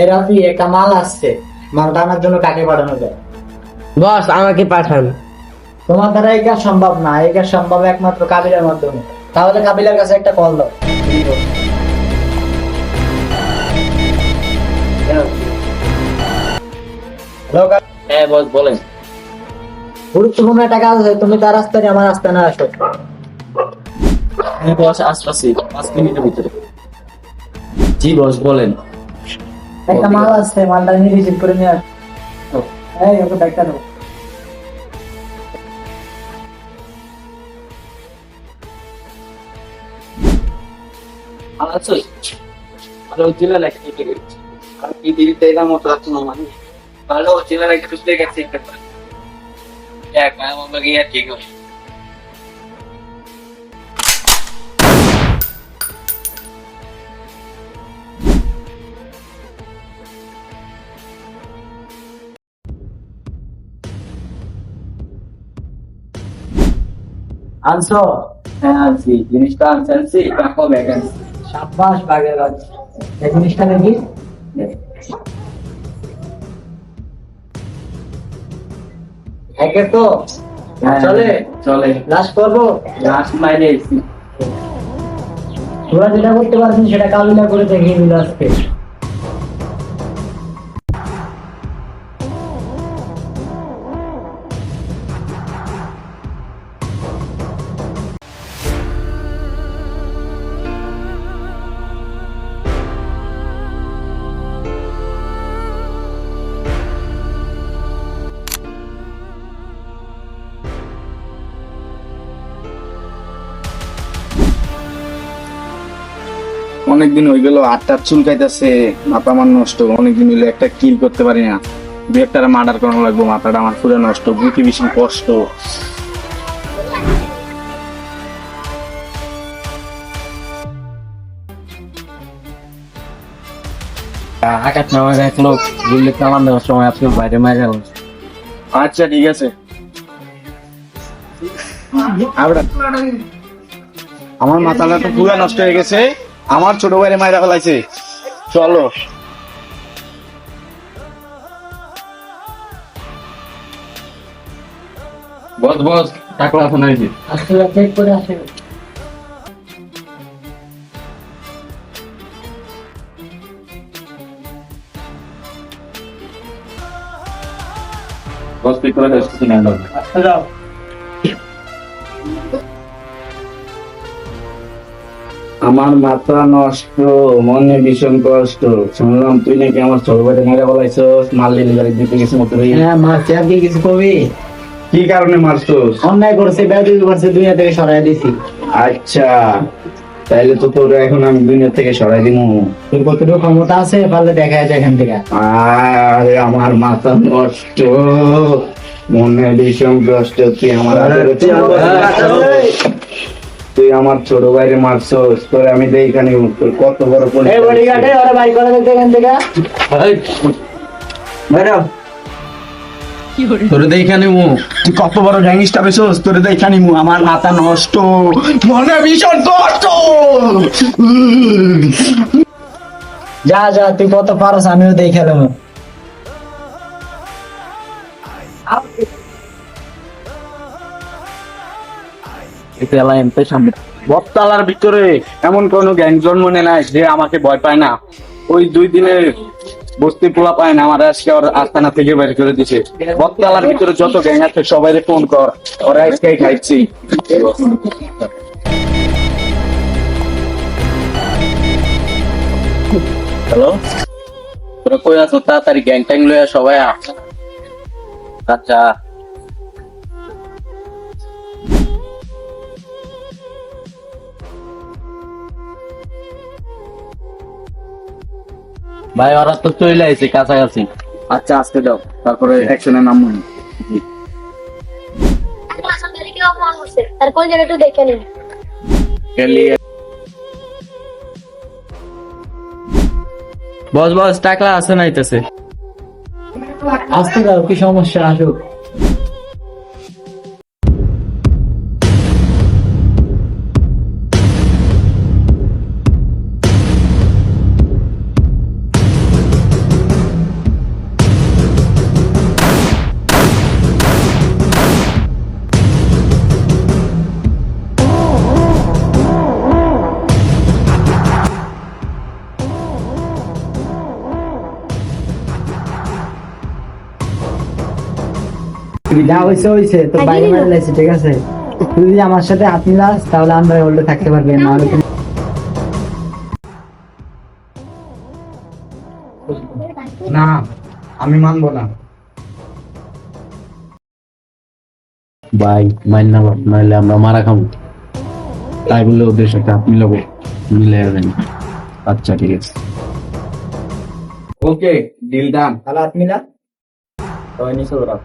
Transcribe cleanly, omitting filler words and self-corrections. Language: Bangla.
এই রাফি, একটা মাল আসছে, মালটা আনার জন্য কাকে পাঠানো যায়? বস আমাকে পাঠান। তোমার দ্বারা এই কাজ সম্ভব না, এই কাজ সম্ভব একমাত্র কাবিলার মাধ্যমে। তাহলে কাবিলার কাছে একটা কল দাও। হ্যালো, হ্যাঁ বস বলেন। গুরুত্বপূর্ণ একটা কাজ আছে, তুমি তার রাস্তায় আমার রাস্তায় না আসো। হ্যাঁ বস আসছি 5 মিনিটের ভিতরে। জি বস বলেন। একটা মাল আসছে, মালটা নিয়ে রিসিভ করে নিয়ে আসো। এই ওকে ব্যাগটা দাও। আচ্ছা ভালো জেলা লাগে আর কি দিতে এলাম তো আপনার মানে ভালো জেলা লাগে বুঝতে গেছি একটা এক আমার গিয়ে ঠিক আছে। আনছো? হ্যাঁ আনছি জিনিসটা আনছি কাকো ভ্যাকেন্সি। সাব্বাস বাগের গাছ। এই জিনিসটা দেখি। একে তো চলে চলে লাশ করবো। লাস্ট মাইনে এসেছি। তোরা যেটা করতে পারছিস সেটা কাবিলা করে দেখিয়ে দিল আজকে। অনেকদিন হয়ে গেল, আটটা চুলকাইতেছে, মাথা আমার নষ্ট। অনেকদিন হইলো একটা কিল করতে পারি না। দু একটা মার্ডার করানো লাগবো, মাথাটা আমার পুরো নষ্ট, বুকে ভীষণ কষ্ট। আঘাত নামা গেছিল গুলি কামান দেওয়ার সময় আপনি বাইরে মারা গেল। আচ্ছা ঠিক আছে। আমার মাথাটা তো পুরো নষ্ট হয়ে গেছে, আমার ছোট ভাইরে মাইরা ফেলাইছে। চলো বস বস টাকলা আছে নাকি? আসলে চেক করে আসে। বস পিক করে আসছি না লোক। আসতে যাও। আমার মাথা নষ্ট, মনে ভীষণ কষ্ট। শুনলাম তুই নাকি আমার ছোট ভাইরে মাইরা ফেলাইছস, মারলি গাড়ি দিতে গেছে মতো। হ্যাঁ মারছি, আর কি কিছু কবি? কি কারণে মারছস? অন্যায় করছে, বেয়াদবি করছে, দুনিয়া থেকে সরাই দিছি। আচ্ছা তাইলে তো তোর এখন আমি দুনিয়া থেকে সরাই দিমু। তোর কতটুকু ক্ষমতা আছে পারলে দেখা যায় এখান থেকে। আরে আমার মাথা নষ্ট, মনে ভীষণ কষ্ট। তুই আমার ছোট ভাইরে মারছস, তোর আমি দেখানি তোর কত বড় এই বডিগার্ডে ওরা বাই করে দিতে এখান থেকে। ম্যাডাম তোরে দেখানি মু, তুই কত বড় গ্যাংস্টার হইছস, তোরে দেখানি মু। আমার মাথা নষ্ট, মনে ভীষণ কষ্ট। যা যা, তুই কত পারস আমিও দেখে নেবো। বটতলার ভিতরে এমন কোন গ্যাং জন্ম নেয় নাই যে আমাকে ভয় পায় না। ওই 2 দিনের বস্তি পোলা পায় না, আমার আজকে ওর আস্তানা থেকে বের করে দিছে। বটতলার ভিতরে যত গ্যাং আছে সবাইরে ফোন কর, ওরা আজকেই খাইছি। হ্যালো তোরা কই আছো? তাড়াতাড়ি গ্যাং ট্যাং লইয়া সবাই আস। আচ্ছা ভাই ওরা তো চলে আইছে কাছাকাছি। আচ্ছা আজকে যাও, তারপরে অ্যাকশনে নামবো। তারপর যেন একটু দেখে নিন। বস বস টাকলা আছে নাইতেছে। আসতে যাও, কি সমস্যা আসুক। যা হয়েছে হয়েছে, তোর বাইরে মারে লাইছে, ঠিক আছে? তুই যদি আমার সাথে হাত মিলাস তাহলে আমরা হোল্ডে থাকতে পারবি, নাহলে কিন্তু না, আমি মানবো না। ভাই মাইন না বাপ, নাহলে আমরা মারা খাবো। তাই বললে ওদের সাথে হাত মিলাবো, মিলে যাবেন। আচ্ছা ঠিক আছে। ওকে, ডিল ডান। তাহলে হাত মিলা। তাই নিচে ওরা